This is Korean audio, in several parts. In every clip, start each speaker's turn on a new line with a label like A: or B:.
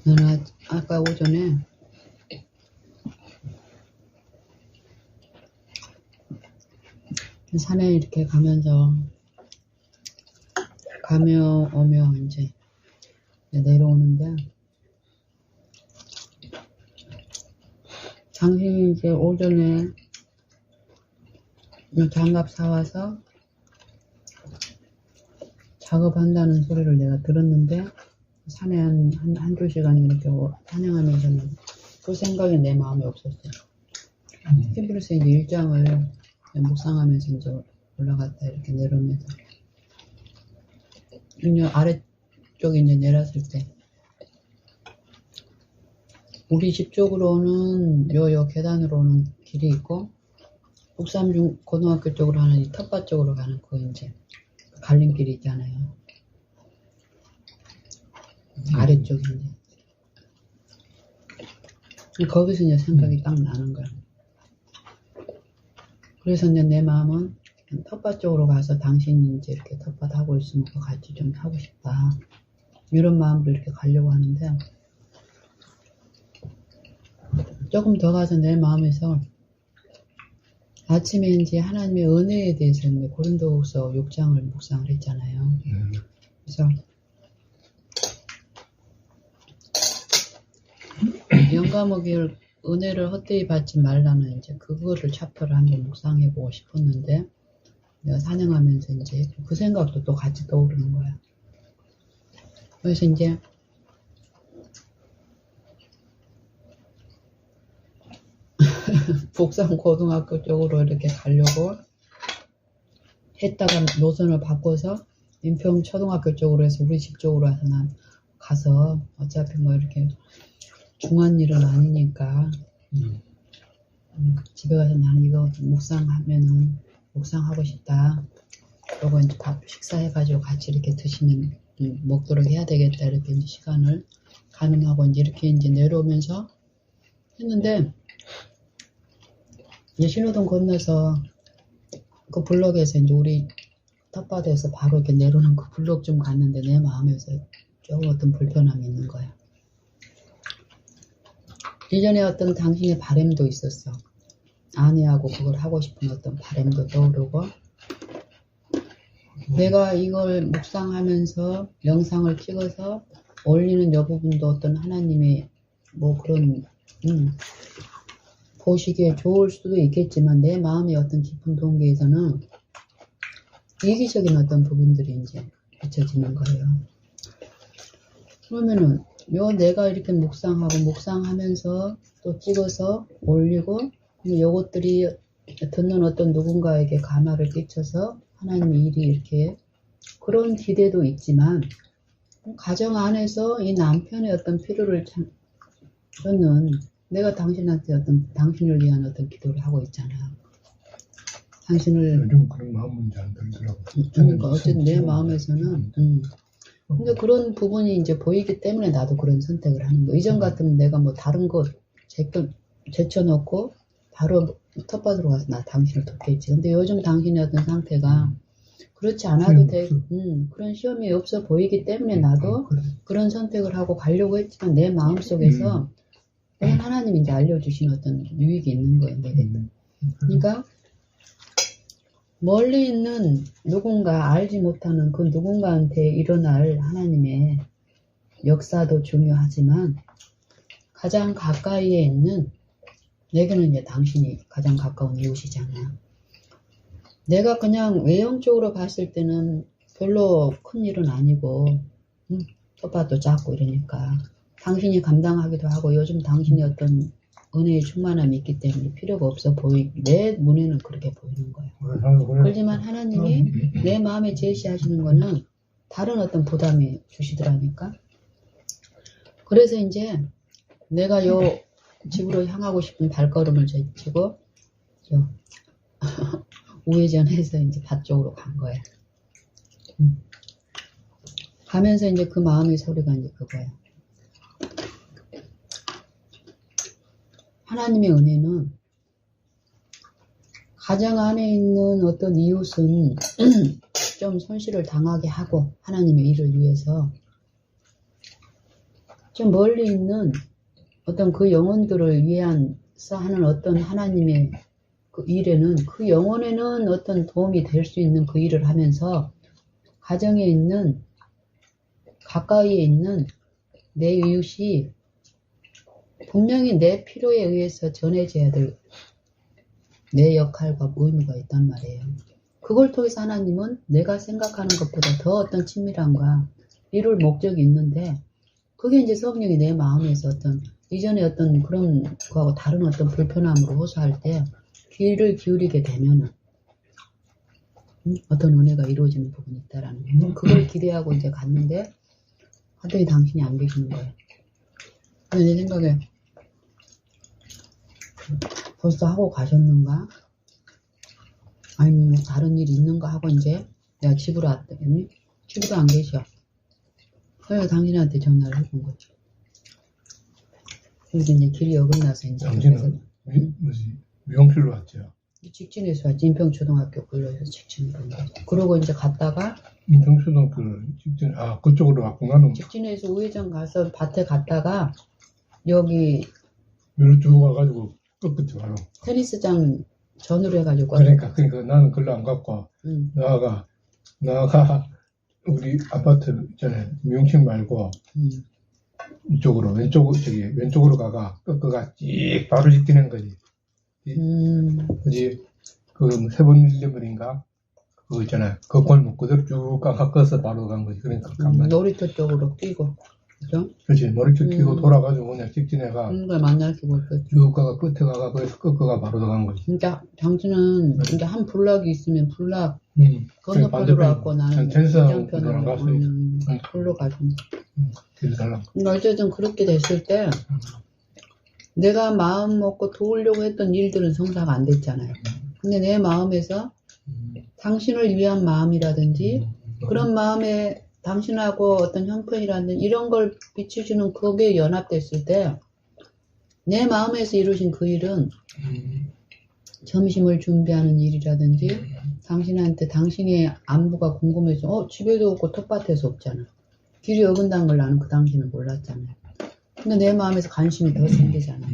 A: 나는 아까 오전에 산에 이렇게 가면서 가며 오며 이제 내려오는데 당신이 이제 오전에 장갑 사와서 작업한다는 소리를 내가 들었는데 산에 한두 시간 이렇게 산행하면서는 그 생각이 내 마음에 없었어요. 히브리서 이제 1장을 묵상하면서 이제 올라갔다 이렇게 내려오면서 이제 아래쪽에 이제 내렸을 때 우리 집 쪽으로는 요 계단으로 오는 길이 있고 북삼중 고등학교 쪽으로 하는 이 텃밭 쪽으로 가는 그 이제 갈림길이 있잖아요. 아래쪽에 이제 거기서 이제 생각이 딱 나는 거야. 그래서 이제 내 마음은 텃밭 쪽으로 가서 당신이 이제 이렇게 텃밭 하고 있으면 그거 같이 좀 하고 싶다. 이런 마음으로 이렇게 가려고 하는데 조금 더 가서 내 마음에서 아침에 이제 하나님의 은혜에 대해서 이제 고린도후서 6장을 묵상을 했잖아요. 그래서 영감옥을 은혜를 헛되이 받지 말라는 이제 그거를 챕터를 한번 묵상해보고 싶었는데 내가 산행하면서 이제 그 생각도 또 같이 떠오르는 거야. 그래서 이제 북산 고등학교 쪽으로 이렇게 가려고 했다가 노선을 바꿔서 인평 초등학교 쪽으로 해서 우리 집 쪽으로 해서 난 가서 어차피 뭐 이렇게 중한 일은 아니니까 집에 가서 나는 이거 묵상하면은 묵상하고 싶다. 그러고 이제 밥 식사해가지고 같이 이렇게 드시면 먹도록 해야 되겠다. 이렇게 이제 시간을 가늠하고 이제 이렇게 이제 내려오면서 했는데 이제 신호등 건너서 그 블럭에서 이제 우리 텃밭에서 바로 이렇게 내려오는 그 블럭 좀 갔는데 내 마음에서 조금 어떤 불편함이 있는 거야. 이전에 어떤 당신의 바램도 있었어. 아내하고 그걸 하고 싶은 어떤 바램도 떠오르고 내가 이걸 묵상하면서 영상을 찍어서 올리는 여 부분도 어떤 하나님의 뭐 그런 보시기에 좋을 수도 있겠지만 내 마음의 어떤 깊은 동기에서는 이기적인 어떤 부분들이 이제 비춰지는 거예요. 그러면은 내가 이렇게 묵상하면서 또 찍어서 올리고 요것들이 듣는 어떤 누군가에게 감화를 끼쳐서 하나님의 일이 이렇게 그런 기대도 있지만 가정 안에서 이 남편의 어떤 필요를 저는 내가 당신한테 당신을 위한 어떤 기도를 하고 있잖아. 당신을
B: 요즘 그런 마음은 잘 안 들더라고.
A: 그러니까 어쨌든 내 마음에서는 근데 그런 부분이 이제 보이기 때문에 나도 그런 선택을 하는 거. 이전 같으면 내가 뭐 다른 거 제쳐놓고 바로 텃밭으로 가서 나 당신을 돕겠지. 근데 요즘 당신의 어떤 상태가 그렇지 않아도 돼. 그런 시험이 없어 보이기 때문에 나도 그런 선택을 하고 가려고 했지만 내 마음속에서 하나님이 이제 알려주신 어떤 유익이 있는 거예요. 내게. 그러니까 멀리 있는 누군가 알지 못하는 그 누군가한테 일어날 하나님의 역사도 중요하지만 가장 가까이에 있는 내게는 이제 당신이 가장 가까운 이웃이잖아. 내가 그냥 외형적으로 봤을 때는 별로 큰 일은 아니고 텃밭도 작고 이러니까 당신이 감당하기도 하고 요즘 당신이 어떤 은혜의 충만함이 있기 때문에 필요가 없어 내 눈에는 그렇게 보이는 거예요. 그렇지만 하나님이 내 마음에 제시하시는 거는 다른 어떤 부담이 주시더라니까. 그래서 이제 내가 요 집으로 향하고 싶은 발걸음을 제치고 우회전해서 이제 밭 쪽으로 간 거야. 가면서 이제 그 마음의 소리가 이제 그거야. 하나님의 은혜는 가정 안에 있는 어떤 이웃은 좀 손실을 당하게 하고 하나님의 일을 위해서 좀 멀리 있는 어떤 그 영혼들을 위해서 하는 어떤 하나님의 그 일에는, 그 영혼에는 어떤 도움이 될 수 있는 그 일을 하면서 가정에 있는, 가까이에 있는 내 이웃이 분명히 내 필요에 의해서 전해져야 될 내 역할과 의무가 있단 말이에요. 그걸 통해서 하나님은 내가 생각하는 것보다 더 어떤 친밀함과 이룰 목적이 있는데, 그게 이제 성령이 내 마음에서 어떤 이전에 어떤 그런 거하고 다른 어떤 불편함으로 호소할 때 귀를 기울이게 되면은 어떤 은혜가 이루어지는 부분이 있다라는 거예요. 그걸 기대하고 이제 갔는데 갑자기 당신이 안 계시는 거예요. 근데 내 생각에 벌써 하고 가셨는가? 아니면 뭐 다른 일이 있는가 하고 이제 내가 집으로 왔더니 집에도 안 계셔. 그래서 당신한테 전화를 해본 거죠. 그래서 이제 길이 어긋나서 이제
B: 당신은 미용실로 왔죠.
A: 직진에서 왔지. 인평초등학교 근로에서 직진으로. 그러고 이제 갔다가
B: 인평초등학교를 직진, 그쪽으로 왔구나.
A: 직진에서 우회전 가서 밭에 갔다가 여기
B: 여기로 쭉 와가지고 끝끝이 바로
A: 테니스장 전으로 해가지고
B: 그러니까 나는 글로 안 갔고 나가 우리 아파트 있잖아요. 미용실 말고 이쪽으로 왼쪽으로 가가 끝가 찍 바로 직진한 거지. 그지 그 세번 일레물인가 그거 있잖아요. 그 골목 그대로 쭉 깎아서 바로 간 거지. 그러니까
A: 놀이터 쪽으로 뛰고 그죠?
B: 그렇지. 머리채 끼고 돌아가지고 그냥 직진해가
A: 걸 만날 수가 없었죠.
B: 쭉 가가 끝에 가가 거기서 끝가 바로 간 거지.
A: 진짜 당신은 진짜 한 블락이 있으면 블락 건너편으로
B: 반대편,
A: 왔고 나는
B: 텐스하고
A: 이장편으로
B: 갔어.
A: 돌로 가서
B: 길이 달라.
A: 어쨌든 그렇게 됐을 때 내가 마음 먹고 도우려고 했던 일들은 성사가 안 됐잖아요. 근데 내 마음에서 당신을 위한 마음이라든지 그런 마음에 당신하고 어떤 형편이라든지 이런 걸 비추시는 그게 연합됐을 때 내 마음에서 이루신 그 일은 점심을 준비하는 일이라든지 당신한테 당신의 안부가 궁금해서 집에도 없고 텃밭에서 없잖아. 길이 어긋난 걸 나는 그 당시는 몰랐잖아요. 근데 내 마음에서 관심이 더 생기잖아.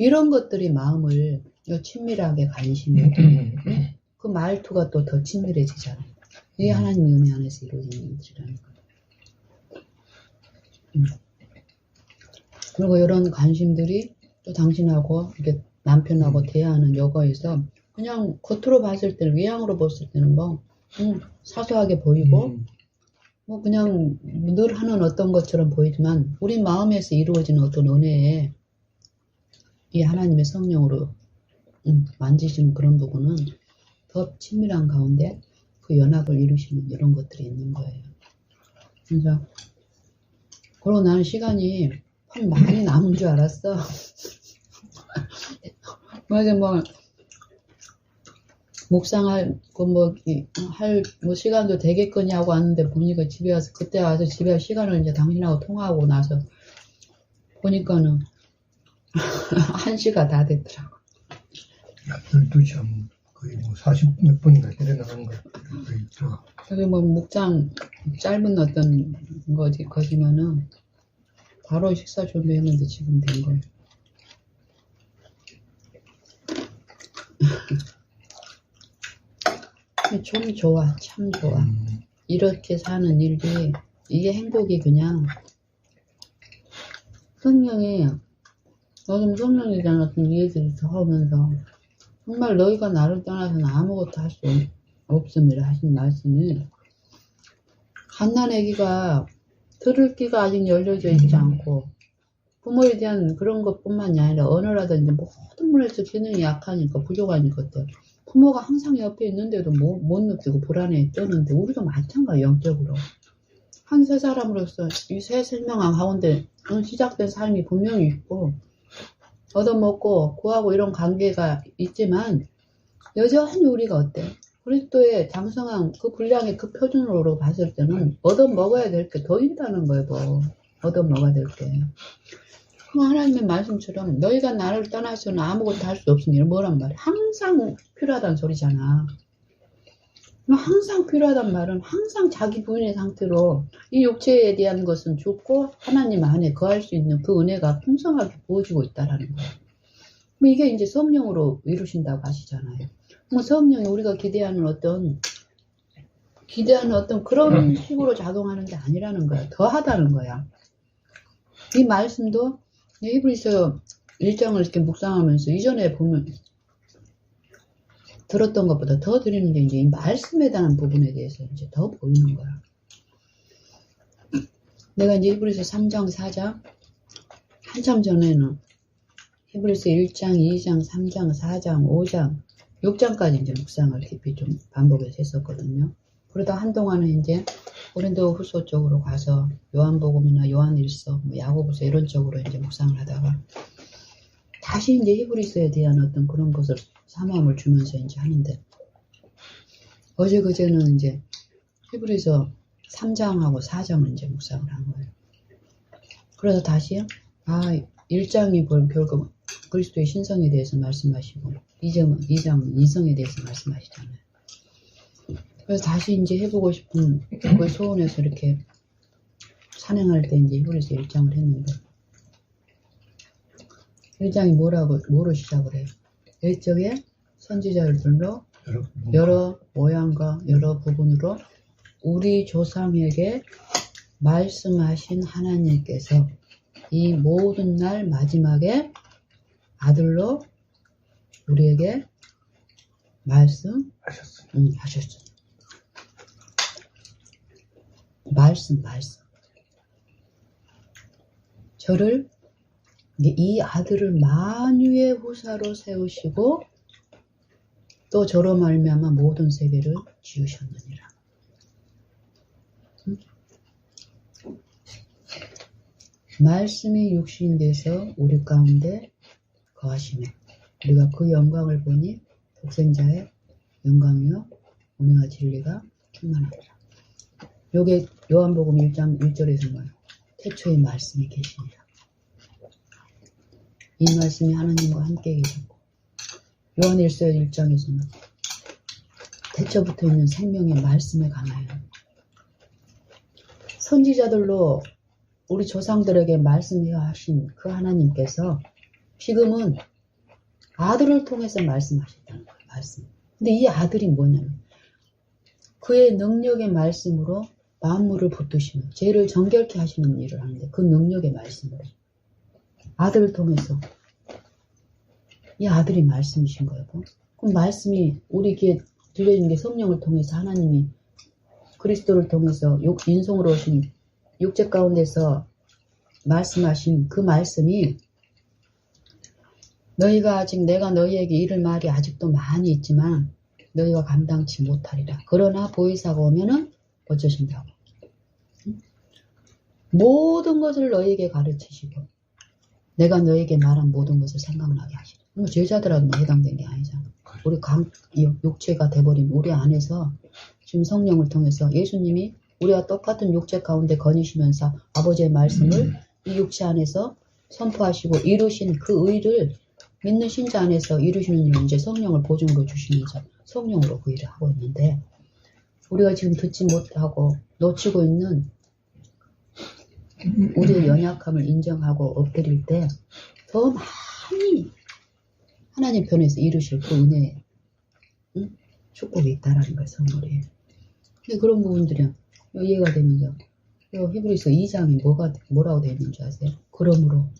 A: 이런 것들이 마음을 친밀하게 관심이 그 말투가 또 더 친밀해지잖아. 이게 하나님의 은혜 안에서 이루어지는 일이라는 거예요. 그리고 이런 관심들이 또 당신하고 이렇게 남편하고 대화하는 여거에서 그냥 겉으로 봤을 때는 외향으로 봤을 때는 뭐 사소하게 보이고 뭐 그냥 늘 하는 어떤 것처럼 보이지만 우리 마음에서 이루어지는 어떤 은혜에 이 하나님의 성령으로 만지시는 그런 부분은 더 친밀한 가운데 그 연합을 이루시는 이런 것들이 있는 거예요. 그래서 그러고 나는 시간이 참 많이 남은 줄 알았어. 맞아, 뭐 묵상할 뭐 시간도 되겠거니 하고 왔는데 보니까 집에 와서 그때 와서 집에 시간을 이제 당신하고 통화하고 나서 보니까는 1시가 다 됐더라고.
B: 12시 하면 거의 뭐 40몇 분인가 때려나가는 거 거의 들어가.
A: 그래서 뭐 묵상 짧은 어떤 거지만은 바로 식사 준비했는데 지금 된 거예요. 좀 좋아, 참 좋아. 이렇게 사는 일이 이게 행복이 그냥 성령이 너좀 성령이잖아. 같은 얘기들이 더 하면서 정말 너희가 나를 떠나서는 아무것도 할 수 없음이라 하신 말씀이 갓난아기가 들을 귀가 아직 열려져 있지 않고 부모에 대한 그런 것뿐만이 아니라 언어라든지 모든 면에서 기능이 약하니까 부족하니까 부모가 항상 옆에 있는데도 못 느끼고 불안해 떠는데 우리도 마찬가지야. 영적으로 한 세 사람으로서 이 세 생명함 가운데 시작된 삶이 분명히 있고 얻어먹고 구하고 이런 관계가 있지만 여전히 우리가 어때? 그리스도의 장성한 그 분량의 그 표준으로 봤을 때는 얻어먹어야 될 게 더 있다는 거예요. 뭐 얻어먹어야 될 게. 하나님의 말씀처럼 너희가 나를 떠나서는 아무것도 할 수 없으니 뭐란 말이야. 항상 필요하다는 소리잖아. 항상 필요하단 말은 항상 자기 부인의 상태로 이 육체에 대한 것은 좋고 하나님 안에 거할 수 있는 그 은혜가 풍성하게 부어지고 있다라는 거예요. 이게 이제 성령으로 이루신다고 하시잖아요. 성령이 우리가 기대하는 어떤 그런 식으로 작용하는 게 아니라는 거야. 더하다는 거야. 이 말씀도 히브리서 1장을 이렇게 묵상하면서 이전에 보면 들었던 것보다 더 드리는데 이제 이 말씀에 대한 부분에 대해서 이제 더 보이는 거야. 내가 이제 히브리서 3장, 4장 한참 전에는 히브리서 1장, 2장, 3장, 4장, 5장, 6장까지 이제 묵상을 깊이 좀 반복해서 했었거든요. 그러다 한동안은 이제 고린도 후서 쪽으로 가서 요한복음이나 요한일서, 야고보서 이런 쪽으로 이제 묵상을 하다가 다시 이제 히브리서에 대한 어떤 그런 것을 사모함을 주면서 이제 하는데 어제 그제는 이제 히브리서 3장하고 4장을 이제 묵상을 한 거예요. 그래서 다시 1장이 결국 그리스도의 신성에 대해서 말씀하시고 2장은 인성에 대해서 말씀하시잖아요. 그래서 다시 이제 해보고 싶은 그 소원에서 이렇게 산행할 때 이제 히브리서 1장을 했는데 1장이 뭐로 시작을 해요? 일적의 선지자들로 여러 모양과 여러 부분으로 우리 조상에게 말씀하신 하나님께서 이 모든 날 마지막에 아들로 우리에게 말씀하셨어요. 말씀. 저를 이 아들을 만유의 후사로 세우시고 또 저로 말미암아 모든 세계를 지으셨느니라. 말씀이 육신이 돼서 우리 가운데 거하시며 우리가 그 영광을 보니 독생자의 영광이요 은혜와 진리가 충만하더라. 요게 요한복음 1장 1절에서 뭐예요? 태초에 말씀이 계시니라. 이 말씀이 하나님과 함께 계셨고 요한일서 1장에서는 태초부터 있는 생명의 말씀에 관하여 선지자들로 우리 조상들에게 말씀해 하신 그 하나님께서 지금은 아들을 통해서 말씀하셨다는 거예요. 말씀. 근데 이 아들이 뭐냐면 그의 능력의 말씀으로 만물을 붙드시며 죄를 정결케 하시는 일을 하는데 그 능력의 말씀으로 아들을 통해서 이 아들이 말씀이신 거예요. 그럼 말씀이 우리 귀에 들려진 게 성령을 통해서 하나님이 그리스도를 통해서 인성으로 오신 육체 가운데서 말씀하신 그 말씀이 너희가 아직 내가 너희에게 이를 말이 아직도 많이 있지만 너희가 감당치 못하리라. 그러나 보혜사가 오면은 어쩌신다고? 모든 것을 너희에게 가르치시고 내가 너희에게 말한 모든 것을 생각나게 하시라. 제자들하고만 해당된 게 아니잖아. 우리 육체가 돼버린 우리 안에서 지금 성령을 통해서 예수님이 우리와 똑같은 육체 가운데 거니시면서 아버지의 말씀을 이 육체 안에서 선포하시고 이루신 그 의를 믿는 신자 안에서 이루시는 일을 이제 성령을 보증으로 주시면서 성령으로 그 일을 하고 있는데 우리가 지금 듣지 못하고 놓치고 있는 우리의 연약함을 인정하고 엎드릴 때 더 많이 하나님 편에서 이루실 그 은혜의 축복이 있다라는 거예요. 선물이. 근데 그런 부분들이 이해가 되면서 히브리서 2장이 뭐라고 되어 있는 줄 아세요? 그러므로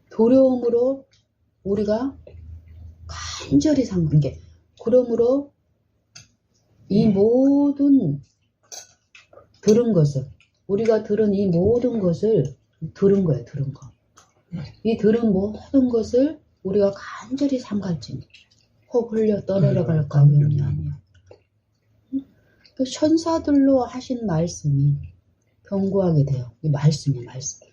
A: 두려움으로 우리가 간절히 상관 게 그러므로 이 모든 들은 것을 우리가 들은 이 모든 것을 들은 거예요. 들은 거. 이 들은 모든 것을 우리가 간절히 삼갈지 혹 흘려 떠내려갈 감염이 아니야. 그 천사들로 하신 말씀이 견고하게 돼요. 이 말씀이 말씀.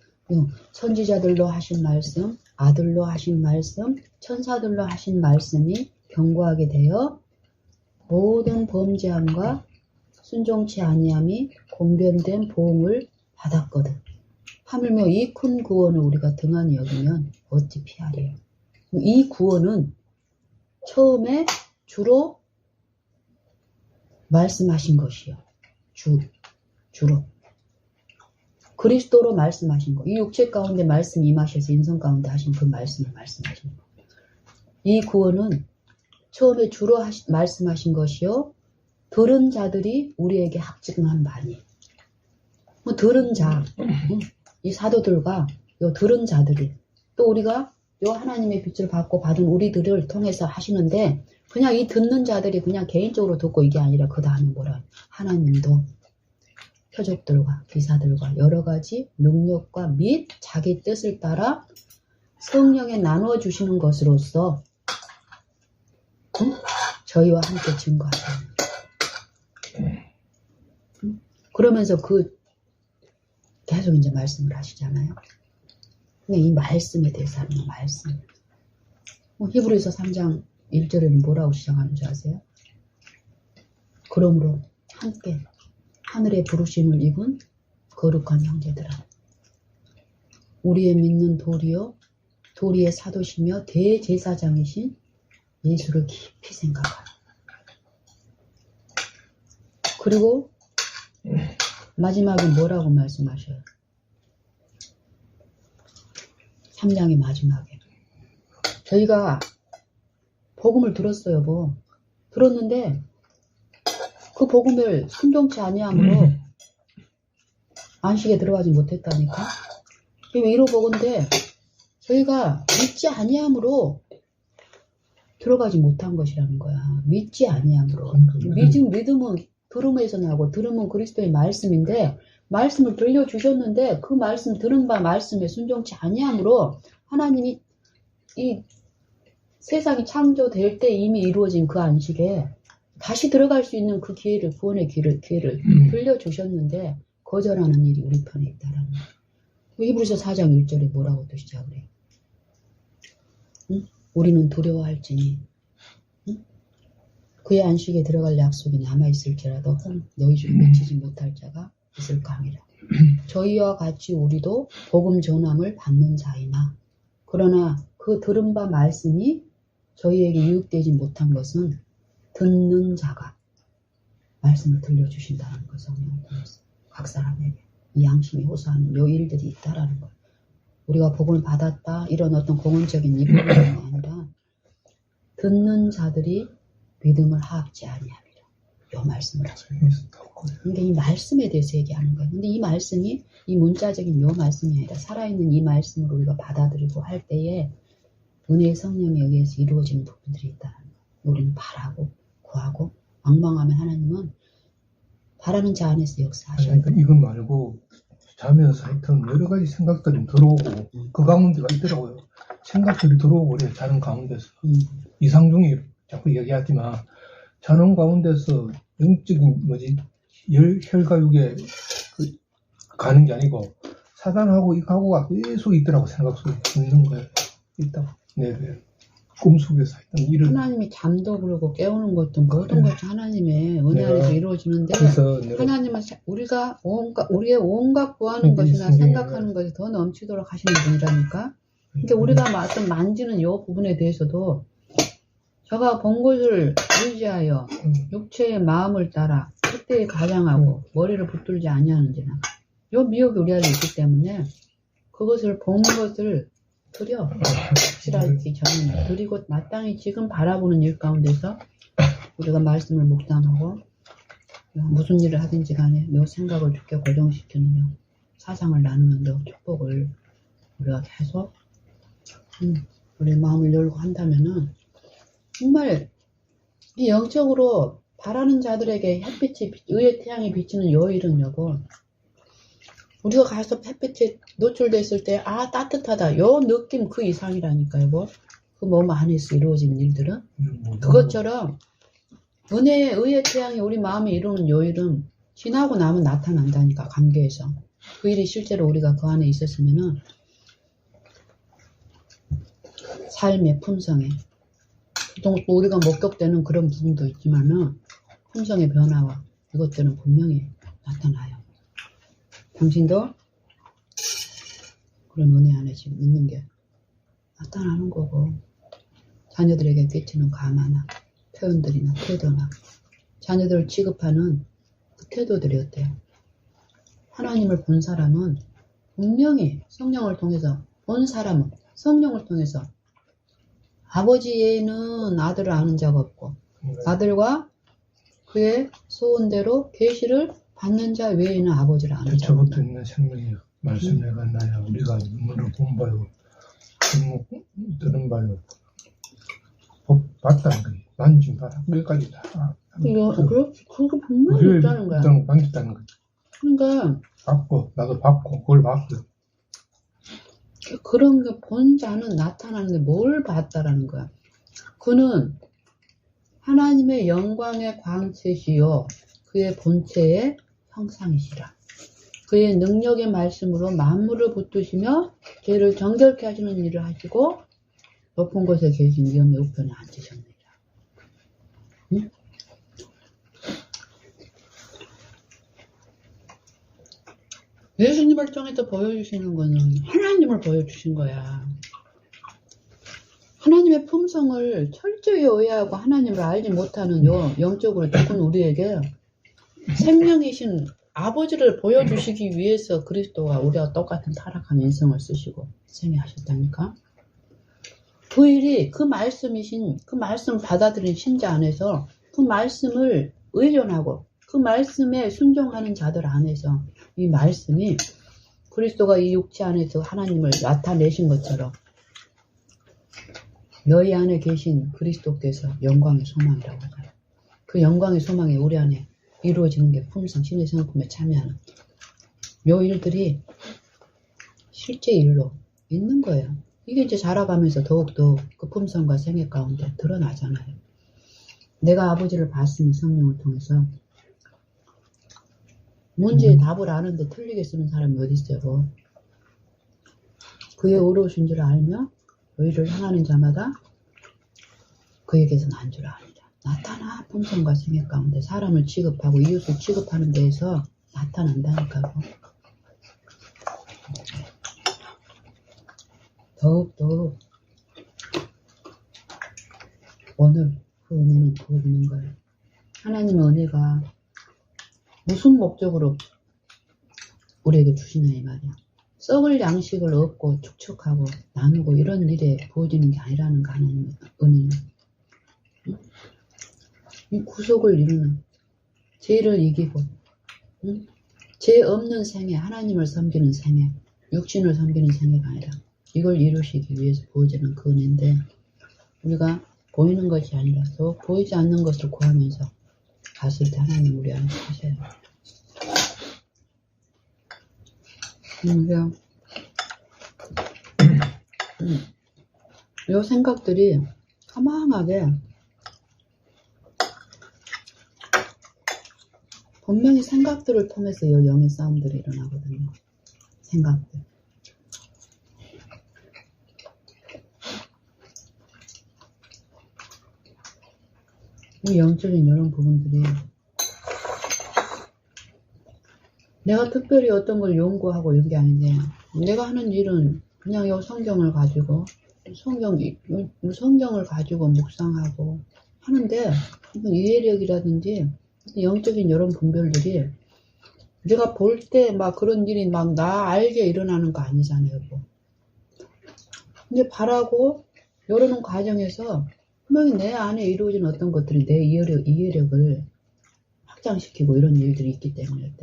A: 선지자들로 하신 말씀, 아들로 하신 말씀, 천사들로 하신 말씀이 견고하게 되어 모든 범죄함과 순종치 아니함이 공변된 보응을 받았거든. 하물며 이 큰 구원을 우리가 등한히 여기면 어찌 피하리요. 이 구원은 처음에 주로 말씀하신 것이요. 주로. 그리스도로 말씀하신 것. 이 육체 가운데 말씀이 임하셔서 인성 가운데 하신 그 말씀을 말씀하신 것. 이 구원은 처음에 주로 말씀하신 것이요. 들은 자들이 우리에게 합증한 바니. 뭐 들은 자, 이 사도들과 요 들은 자들이 또 우리가 요 하나님의 빛을 받고 받은 우리들을 통해서 하시는데 그냥 이 듣는 자들이 그냥 개인적으로 듣고 이게 아니라 그 다음에 뭐라 하나님도 표적들과 기사들과 여러 가지 능력과 및 자기 뜻을 따라 성령에 나누어 주시는 것으로서 저희와 함께 증거하시는 그러면서 계속 이제 말씀을 하시잖아요. 그냥 이 말씀에 대해서 하는 거, 말씀. 히브리서 3장 1절에는 뭐라고 시작하는 줄 아세요? 그러므로 함께 하늘의 부르심을 입은 거룩한 형제들아, 우리의 믿는 도리의 사도시며 대제사장이신 예수를 깊이 생각하라. 그리고 마지막에 뭐라고 말씀하셔요? 3장의 마지막에 저희가 복음을 들었어요. 뭐 들었는데 그 복음을 순종치 아니함으로 안식에 들어가지 못했다니까. 이게 이로보건데 저희가 믿지 아니함으로 들어가지 못한 것이라는 거야. 믿지 아니함으로. 믿음은 들음에서 나고 들음은 그리스도의 말씀인데 말씀을 들려주셨는데 그 말씀 들은 바 말씀에 순종치 아니함으로 하나님이 이 세상이 창조될 때 이미 이루어진 그 안식에 다시 들어갈 수 있는 그 기회를 구원의 기회를 들려주셨는데 거절하는 일이 우리 편에 있다라는 거예요. 히브리서 4장 1절에 뭐라고 또 시작을 해요? 응? 우리는 두려워할지니 그의 안식에 들어갈 약속이 남아있을지라도 너희 중 미치지 못할 자가 있을까 하니라. 저희와 같이 우리도 복음 전함을 받는 자이나 그러나 그 들은 바 말씀이 저희에게 유익되지 못한 것은 듣는 자가 말씀을 들려주신다는 거 성령을 통해서 각 사람에게 이 양심이 호소하는 요 일들이 있다라는 거예요. 우리가 복음을 받았다 이런 어떤 공언적인 입법이 아니라 듣는 자들이 믿음을 하악지 아니함이라. 요 말씀을 하시는 거예요. 그러니까 이 말씀에 대해서 얘기하는 거예요. 근데 이 말씀이 이 문자적인 요 말씀이 아니라 살아있는 이 말씀을 우리가 받아들이고 할 때에 은혜의 성령에 의해서 이루어지는 부분들이 있다는 거예요. 우리는 바라고 구하고 방망하면 하나님은 바라는 자 안에서 역사하셔요.
B: 그러니까 이것 말고 자면서 하여튼 여러 가지 생각들이 들어오고 그 가운데가 있더라고요. 생각들이 들어오고 그래요. 자는 가운데서. 이상중이 자꾸 얘기하지만 자는 가운데서 영적인 혈과육에 가는 게 아니고 사단하고 이하고가 계속 있더라고. 생각 속에 있는 거예요. 있다고. 네. 꿈속에서 하여튼 일을
A: 하나님이 잠도 그러고 깨우는 것도 모든 것이 하나님의 은혜 안에서 이루어지는데 하나님은 우리의 온갖 구하는 것이나 생각하는 것이 더 넘치도록 하시는 분이라니까. 그러니까 우리가 어떤 만지는 이 부분에 대해서도 저가 본 것을 의지하여 육체의 마음을 따라 그때에 가장하고 머리를 붙들지 아니하는지나 요 미혹이 우리 안에 있기 때문에 그것을 본 것을 드려 확실하기 전에 드리고 마땅히 지금 바라보는 일 가운데서 우리가 말씀을 묵상하고 무슨 일을 하든지 간에 요 생각을 좋게 고정시키는 요 사상을 나누는 요 축복을 우리가 계속 우리 마음을 열고 한다면은 정말 이 영적으로 바라는 자들에게 의의 태양이 비치는 요 일은 여보 우리가 가서 햇빛에 노출됐을 때 따뜻하다 요 느낌 그 이상이라니까요. 그 몸 안에서 이루어지는 일들은 그것처럼 은혜의 의의 태양이 우리 마음에 이루는 요 일은 지나고 나면 나타난다니까. 관계에서 그 일이 실제로 우리가 그 안에 있었으면은 삶의 품성에 또 우리가 목격되는 그런 부분도 있지만은 품성의 변화와 이것들은 분명히 나타나요. 당신도 그런 은혜 안에 지금 있는 게 나타나는 거고 자녀들에게 끼치는 감화나 표현들이나 태도나 자녀들을 취급하는 그 태도들이 어때요? 하나님을 본 사람은 분명히 성령을 통해서 본 사람은 성령을 통해서 아버지 외에는 아들을 아는 자가 없고 아들과 그의 소원대로 계시를 받는 자 외에는 아버지를 아는 자가 없다.
B: 태초부터 있는 생명이 말씀에 관하여 우리가 눈으로 본 바요 들은 바요 봤다는 거지. 만진 바라 끝까지 다
A: 그거 분명히 있다는 거야.
B: 만졌다는 거지.
A: 그러니까
B: 봤고 나도 봤고 그걸 봤어.
A: 그런 게 본 자는 나타나는데 뭘 봤다라는 거야. 그는 하나님의 영광의 광채시요 그의 본체의 형상이시라. 그의 능력의 말씀으로 만물을 붙드시며 죄를 정결케 하시는 일을 하시고 높은 곳에 계신 위엄의 우편에 앉으셨느니라. 응? 예수님을 통해서 보여주시는 거는 하나님을 보여주신 거야. 하나님의 품성을 철저히 오해하고 하나님을 알지 못하는 영적으로 죽은 우리에게 생명이신 아버지를 보여주시기 위해서 그리스도가 우리와 똑같은 타락한 인성을 쓰시고 생애하셨다니까. 그 일이 그 말씀이신 그 말씀을 받아들인 신자 안에서 그 말씀을 의존하고 그 말씀에 순종하는 자들 안에서 이 말씀이 그리스도가 이 육체 안에서 하나님을 나타내신 것처럼 너희 안에 계신 그리스도께서 영광의 소망이라고 하잖아요. 그 영광의 소망이 우리 안에 이루어지는 게 품성, 신의 성품에 참여하는 요 일들이 실제 일로 있는 거예요. 이게 이제 자라가면서 더욱더 그 품성과 생애 가운데 드러나잖아요. 내가 아버지를 봤으면 성령을 통해서 문제의 답을 아는데 틀리게 쓰는 사람이 어디 있어요. 그의 의로우신 줄 알며 의를 향하는 자마다 그에게서는 안 줄 아니라. 나타나 품성과 생애 가운데 사람을 취급하고 이웃을 취급하는 데에서 나타난다니까요. 더욱더 오늘 그 은혜는 더 있는 거예요. 하나님의 은혜가 무슨 목적으로 우리에게 주시냐 이 말이야. 썩을 양식을 얻고 축축하고 나누고 이런 일에 부어지는 게 아니라는 거 하나님의 은혜는. 응? 이 구속을 이루는 죄를 이기고 응? 죄 없는 생애, 하나님을 섬기는 생애, 육신을 섬기는 생애가 아니라 이걸 이루시기 위해서 부어지는 그 은혜인데 우리가 보이는 것이 아니라 또 보이지 않는 것을 구하면서 갔을 때 하나님 우리 안에 하셔야 돼요. 이 생각들이 가망하게 분명히 생각들을 통해서 이 영의 싸움들이 일어나거든요. 생각들. 이 영적인 이런 부분들이 내가 특별히 어떤 걸 연구하고 이런 게 아닌데 내가 하는 일은 그냥 이 성경을 가지고 성경을 가지고 묵상하고 하는데 이해력이라든지 영적인 이런 분별들이 내가 볼 때 막 그런 일이 막 나 알게 일어나는 거 아니잖아요. 뭐. 근데 바라고 이러는 과정에서 분명히 내 안에 이루어진 어떤 것들이 내 이해력을 확장시키고 이런 일들이 있기 때문에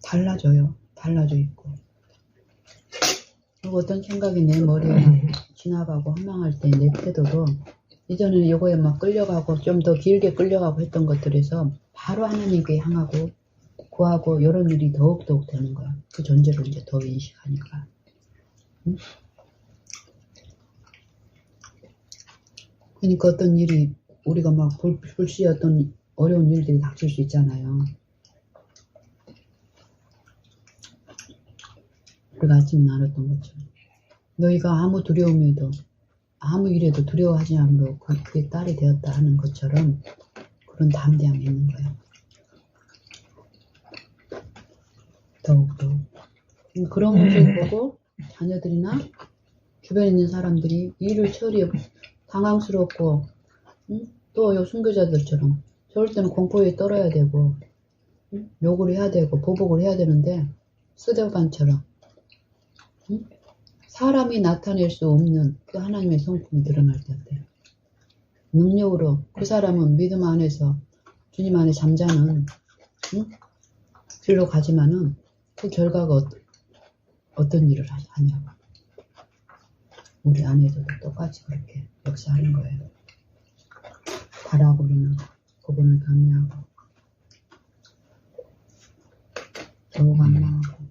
A: 달라져요. 달라져 있고. 그리고 어떤 생각이 내 머리에 지나가고 허망할 때 내 태도도 이전에는 요거에 막 끌려가고 좀 더 길게 끌려가고 했던 것들에서 바로 하나님께 향하고 구하고 이런 일이 더욱더욱 되는 거야. 그 존재를 이제 더 인식하니까. 응? 그러니까 어떤 일이 우리가 막 불시에 어떤 어려운 일들이 닥칠 수 있잖아요. 우리가 아침에 나눴던 것처럼 너희가 아무 두려움에도 아무 일에도 두려워하지 않으므로 그의 딸이 되었다 하는 것처럼 그런 담대함이 있는 거예요. 더욱더 그런 모습을 보고 자녀들이나 주변에 있는 사람들이 일을 처리해 당황스럽고, 응? 또 요 순교자들처럼 저럴 때는 공포에 떨어야 되고, 응? 욕을 해야 되고 보복을 해야 되는데 스데반처럼, 응? 사람이 나타낼 수 없는 그 하나님의 성품이 드러날 때 능력으로 그 사람은 믿음 안에서 주님 안에 잠자는, 응? 길로 가지만은 그 결과가 어떤 일을 하냐고. 우리 안에서도 똑같이 그렇게 역사하는 거예요. 바라보는 그분을 경외하고 더욱 안망하고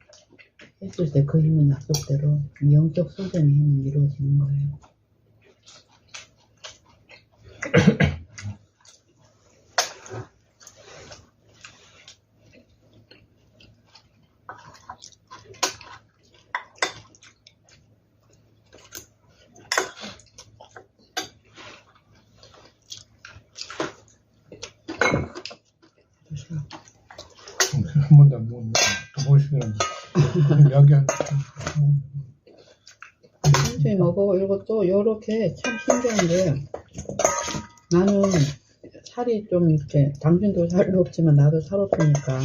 A: 했을 때 그 힘은 약속대로 영적 소전의 힘은 이루어지는 거예요.
B: 한 번도 안 먹었는데 두 번씩이나 이야기하는
A: 천천히 먹어. 이것도 요렇게 참 신기한 게 나는 살이 좀 이렇게 당신도 살이 없지만 나도 살 없으니까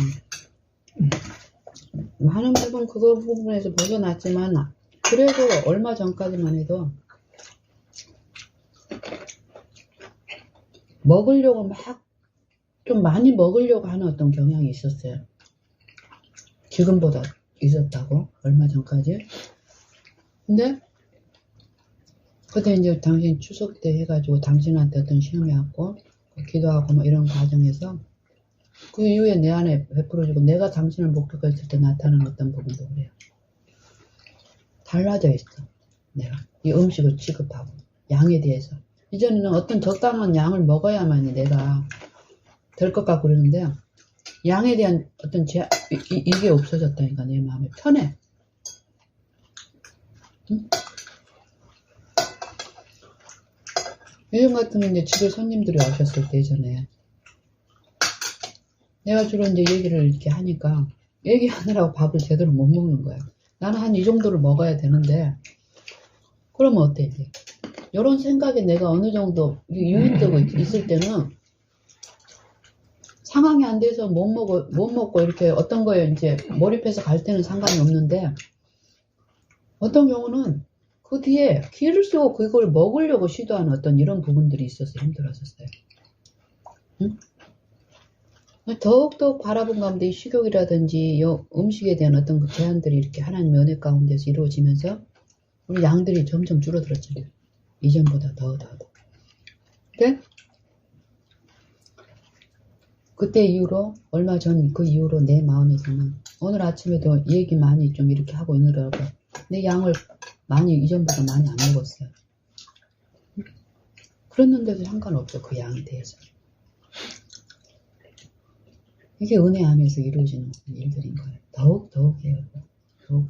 A: 많은 부분 그거 부분에서 벗어났지만 그래도 얼마 전까지만 해도 먹으려고 막 좀 많이 먹으려고 하는 어떤 경향이 있었어요. 지금보다 있었다고 얼마 전까지. 근데 그때 이제 당신 추석 때 해가지고 당신한테 어떤 시험이 왔고 기도하고 뭐 이런 과정에서 그 이후에 내 안에 베풀어주고 내가 당신을 목격했을 때 나타나는 어떤 부분도 그래요. 달라져 있어. 내가 이 음식을 취급하고 양에 대해서 이전에는 어떤 적당한 양을 먹어야만이 내가 될 것 같고 그러는데 양에 대한 어떤 이게 없어졌다니까. 내 마음에 편해. 응? 예전 같으면 이제 집에 손님들이 오셨을 때 예전에 내가 주로 이제 얘기를 이렇게 하니까 얘기하느라고 밥을 제대로 못 먹는 거야. 나는 한 이 정도를 먹어야 되는데 그러면 어때 이제? 이런 생각에 내가 어느 정도 유인되고 있을 때는 상황이 안 돼서 못 먹고 이렇게 어떤 거에 이제 몰입해서 갈 때는 상관이 없는데 어떤 경우는 그 뒤에 기를 쓰고 그걸 먹으려고 시도하는 어떤 이런 부분들이 있어서 힘들었었어요. 응? 더욱더욱 바라본 가운데 이 식욕이라든지 음식에 대한 어떤 그 제한들이 이렇게 하나님의 은혜 가운데서 이루어지면서 우리 양들이 점점 줄어들었죠. 이전보다 더. 근데 그때 이후로 얼마 전 그 이후로 내 마음에서는 오늘 아침에도 얘기 많이 좀 이렇게 하고 있느라고 내 양을 많이 이전보다 많이 안 먹었어요. 그랬는데도 상관없죠. 그 양에 대해서. 이게 은혜 안에서 이루어지는 일들인 거예요. 더욱 해요. 더욱.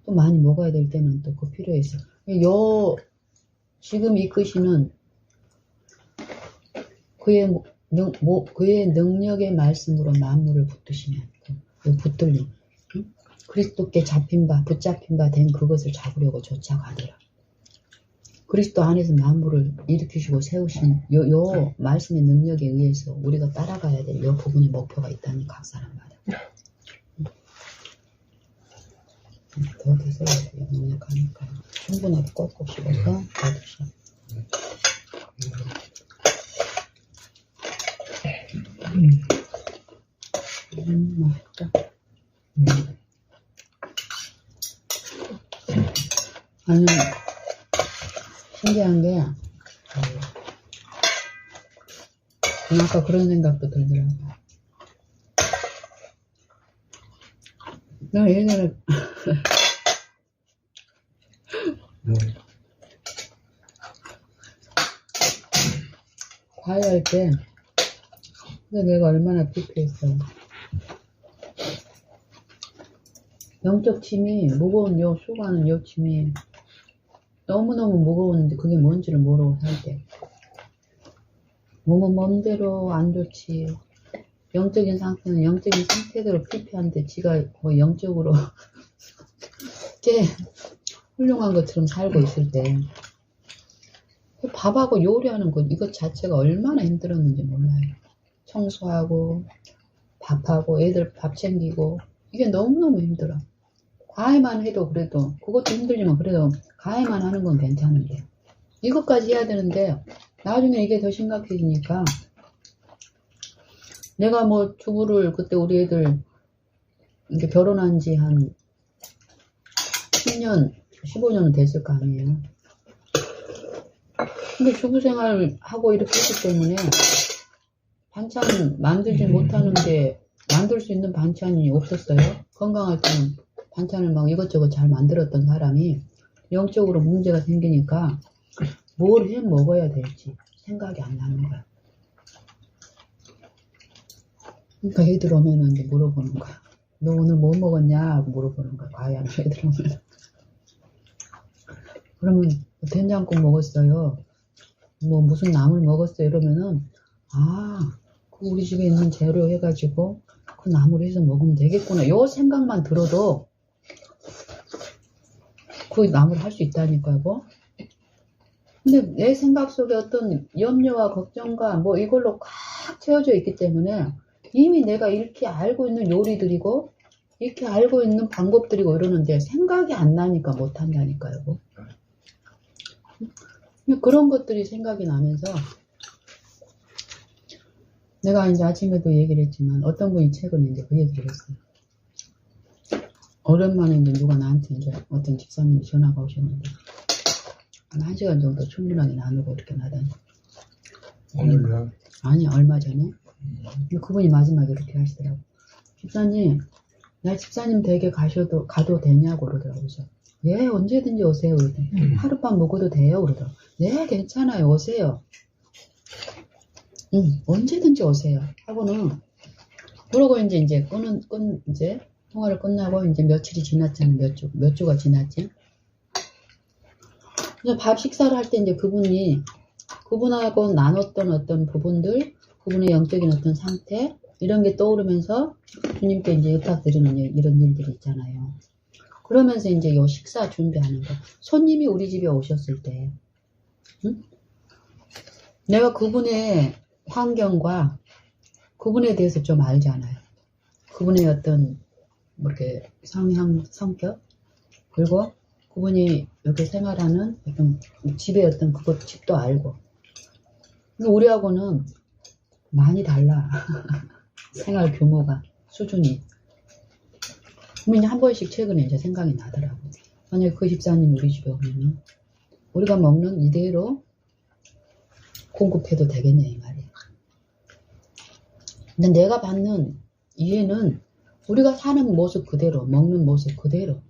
A: 또 많이 먹어야 될 때는 또 그 필요해서. 지금 이끄시는 그의 능력의 말씀으로 만물을 붙드시면, 붙들림. 응? 그리스도께 붙잡힌 바 된 그것을 잡으려고 쫓아가더라. 그리스도 안에서 만물을 일으키시고 세우신 요 말씀의 능력에 의해서 우리가 따라가야 될 요 부분의 목표가 있다는 각 사람마다. 더 드세요. 능력하니까. 충분하게 꼭꼭 씹어서 더 드셔. 맛있다. 아니, 신기한 게, 아까 그런 생각도 들더라고. 나 예전에, 과외할 때, 근데 내가 얼마나 피폐했어. 영적 짐이, 무거운 수고하는 짐이 너무너무 무거웠는데 그게 뭔지를 모르고 살 때. 몸은 맘대로 안 좋지. 영적인 상태는 영적인 상태대로 피폐한데 지가 뭐 영적으로 꽤 훌륭한 것처럼 살고 있을 때 밥하고 요리하는 것 이것 자체가 얼마나 힘들었는지 몰라요. 청소하고 밥하고 애들 밥 챙기고 이게 너무너무 힘들어. 과외만 해도 그래도 그것도 힘들지만 그래도 과외만 하는 건 괜찮은데 이것까지 해야 되는데 나중에 이게 더 심각해지니까 내가 뭐 주부를 그때 우리 애들 이제 결혼한 지 한 10년 15년은 됐을 거 아니에요. 근데 주부 생활하고 이렇게 했기 때문에 반찬 만들지 못하는데 만들 수 있는 반찬이 없었어요. 건강할 때는 반찬을 막 이것저것 잘 만들었던 사람이 영적으로 문제가 생기니까 뭘 해 먹어야 될지 생각이 안 나는 거야. 그러니까 애들 오면은 이제 물어보는 거야. 너 오늘 뭐 먹었냐? 하고 물어보는 거야. 과외하는 애들 오면. 그러면 된장국 먹었어요. 뭐 무슨 나물 먹었어요. 이러면은 그 우리 집에 있는 재료 해가지고 그 나물 해서 먹으면 되겠구나. 요 생각만 들어도 그 나물 할 수 있다니까요. 뭐. 근데 내 생각 속에 어떤 염려와 걱정과 뭐 이걸로 꽉 채워져 있기 때문에 이미 내가 이렇게 알고 있는 요리들이고 이렇게 알고 있는 방법들이고 이러는데 생각이 안 나니까 못 한다니까요. 뭐. 그런 것들이 생각이 나면서 내가 이제 아침에도 얘기를 했지만 어떤 분이 최근에 이제 그 얘기를 했어요. 오랜만에 이제 누가 나한테 이제 어떤 집사님이 전화가 오셨는데 한 1시간 정도 충분하게 나누고 이렇게 나다니.
B: 오늘요?
A: 아니 얼마 전에. 그분이 마지막에 이렇게 하시더라고. 집사님, 나 집사님 댁에 가도 되냐고 그러더라고요. 예, 언제든지 오세요. 그러더니 하룻밤 묵어도 돼요. 그러더라고요. 네, 괜찮아요. 오세요. 언제든지 오세요. 하고는 그러고 이제 이제 통화를 끝나고 이제 며칠이 지났잖아요. 몇 주가 지났지. 그래서 밥 식사를 할 때 이제 그분하고 나눴던 어떤 부분들, 그분의 영적인 어떤 상태, 이런 게 떠오르면서 주님께 이제 부탁드리는 이런 일들이 있잖아요. 그러면서 이제 요 식사 준비하는 거. 손님이 우리 집에 오셨을 때, 내가 그분의 환경과 그분에 대해서 좀 알잖아요. 그분의 어떤, 뭐 이렇게 성향, 성격, 그리고 그분이 이렇게 생활하는 어떤 집의 어떤 집도 알고. 근데 우리하고는 많이 달라. 생활 규모가, 수준이. 그러면 한 번씩 최근에 이제 생각이 나더라고. 만약에 그 집사님이 우리 집에 오면 우리가 먹는 이대로 공급해도 되겠냐 이 말이야. 근데 내가 받는 이해는 우리가 사는 모습 그대로, 먹는 모습 그대로,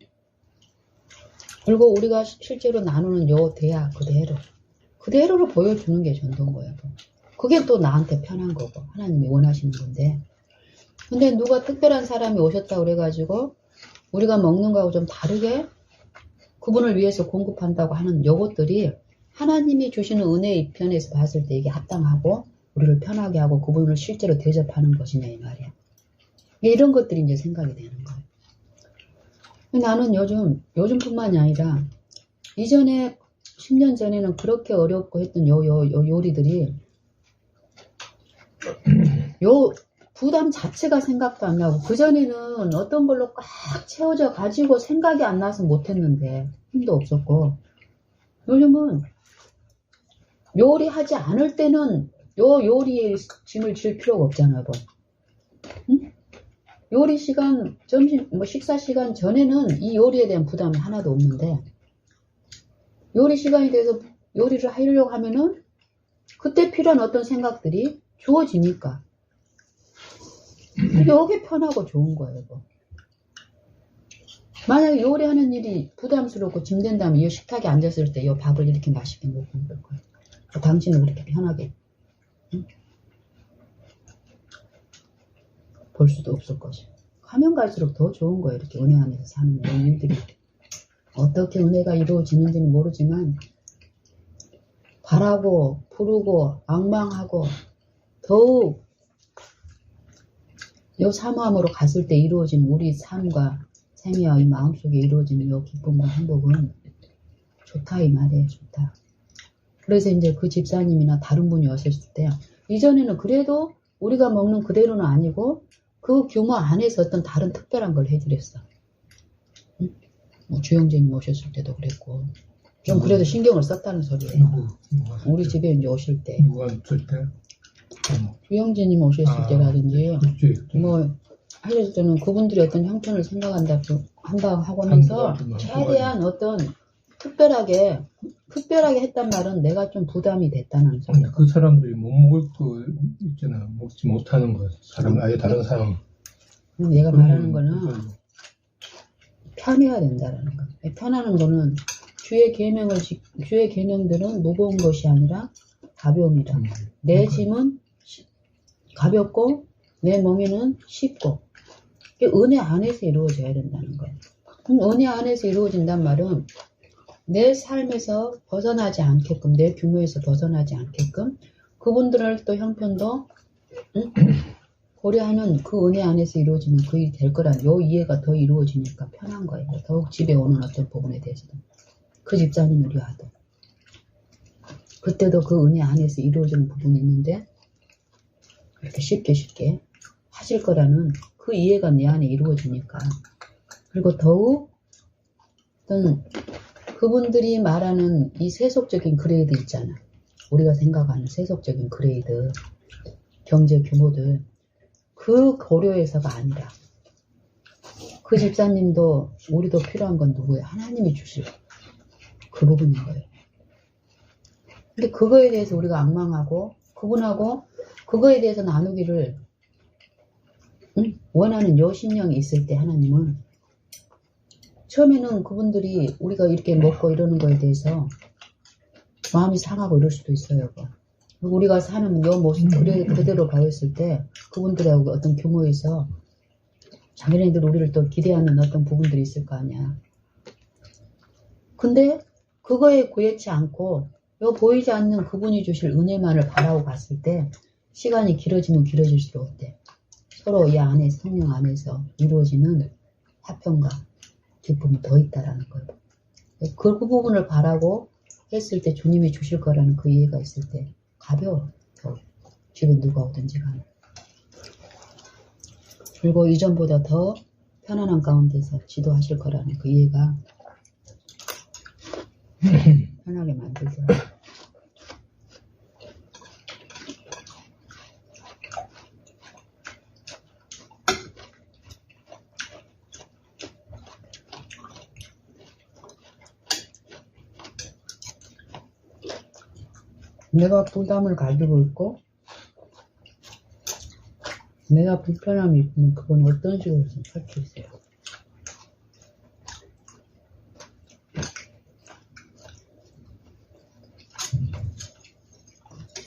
A: 그리고 우리가 실제로 나누는 요 대화 그대로를 보여주는 게 전도인 거예요. 그게 또 나한테 편한 거고 하나님이 원하시는 건데, 근데 누가 특별한 사람이 오셨다고 그래가지고 우리가 먹는 거하고 좀 다르게 그분을 위해서 공급한다고 하는 요것들이 하나님이 주시는 은혜의 편에서 봤을 때 이게 합당하고 우리를 편하게 하고 그분을 실제로 대접하는 것이냐 이 말이야. 이런 것들이 이제 생각이 되는 거예요. 나는 요즘뿐만이 아니라 이전에 10년 전에는 그렇게 어렵고 했던 요 요리들이 요 부담 자체가 생각도 안 나고, 그전에는 어떤 걸로 꽉 채워져 가지고 생각이 안 나서 못했는데 힘도 없었고, 요즘은 요리하지 않을 때는 요 요리에 짐을 질 필요가 없잖아. 뭐. 응? 요리 시간, 식사 시간 전에는 이 요리에 대한 부담이 하나도 없는데, 요리 시간이 돼서 요리를 하려고 하면은 그때 필요한 어떤 생각들이 주어지니까 이게 편하고 좋은 거예요. 뭐. 만약에 요리하는 일이 부담스럽고 짐된다면 이 식탁에 앉았을 때 이 밥을 이렇게 맛있게 못 먹을 거예요. 당신은 그렇게 편하게 볼 수도 없을 것이고, 가면 갈수록 더 좋은 거예요. 이렇게 은혜 안에서 사는 이런 일들이. 어떻게 은혜가 이루어지는지는 모르지만 바라고 부르고 앙망하고 더욱 요 사모함으로 갔을 때 이루어진 우리 삶과 생애와 이 마음속에 이루어지는 요 기쁨과 행복은 좋다 이 말이에요. 좋다. 그래서 이제 그 집사님이나 다른 분이 오셨을 때 이전에는 그래도 우리가 먹는 그대로는 아니고 그 규모 안에서 어떤 다른 특별한 걸 해드렸어. 응? 뭐 주영재님 오셨을 때도 그랬고 좀 그래도 신경을 썼다는 소리예요. 우리 집에 이제 오실 때.
B: 누가 있을 때?
A: 주영재님 오셨을 때라든지
B: 그렇지.
A: 뭐 하셨을 때는 그분들이 어떤 형편을 생각한다고 하고 하면서 최대한 어떤 특별하게 했단 말은 내가 좀 부담이 됐다는 소리.
B: 그 사람들이 못 먹을 거 있잖아. 먹지 못하는 거. 사람, 아예 다른 사람.
A: 내가 말하는 거는 편해야 된다는 거. 편하는 거는 주의 계명들은 무거운 것이 아니라 가벼움이다. 내 짐은 가볍고 내 멍에는 쉽고. 은혜 안에서 이루어져야 된다는 거예요. 은혜 안에서 이루어진단 말은 내 삶에서 벗어나지 않게끔, 내 규모에서 벗어나지 않게끔 그분들을 또 형편도 고려하는 그 은혜 안에서 이루어지는 그 일이 될 거란 요 이해가 더 이루어지니까 편한 거예요. 더욱 집에 오는 어떤 부분에 대해서도. 그 집사님을 위하도. 그때도 그 은혜 안에서 이루어지는 부분이 있는데 그렇게 쉽게 하실 거라는 그 이해가 내 안에 이루어지니까. 그리고 더욱 어떤 그분들이 말하는 이 세속적인 그레이드 있잖아. 우리가 생각하는 세속적인 그레이드, 경제 규모들, 그 고려에서가 아니라 그 집사님도 우리도 필요한 건 누구예요? 하나님이 주실 그 부분인 거예요. 근데 그거에 대해서 우리가 앙망하고 그분하고 그거에 대해서 나누기를 원하는 요 신령이 있을 때 하나님은 처음에는 그분들이 우리가 이렇게 먹고 이러는 거에 대해서 마음이 상하고 이럴 수도 있어요. 그리고 우리가 사는 요 모습 그대로 보였을 때 그분들하고 어떤 규모에서 자기네들 우리를 또 기대하는 어떤 부분들이 있을 거 아니야. 근데 그거에 구애치 않고 요 보이지 않는 그분이 주실 은혜만을 바라고 갔을 때 시간이 길어지면 길어질수록 어때? 서로 이 안에 성령 안에서 이루어지는 화평과 기쁨이 더 있다라는 거예요. 그 부분을 바라고 했을 때 주님이 주실 거라는 그 이해가 있을 때 가벼워. 집에 누가 오든지 간에. 그리고 이전보다 더 편안한 가운데서 지도하실 거라는 그 이해가 편하게 만들더라고요. 내가 부담을 가지고 있고 내가 불편함이 있으면 그건 어떤 식으로 할 수 있어요.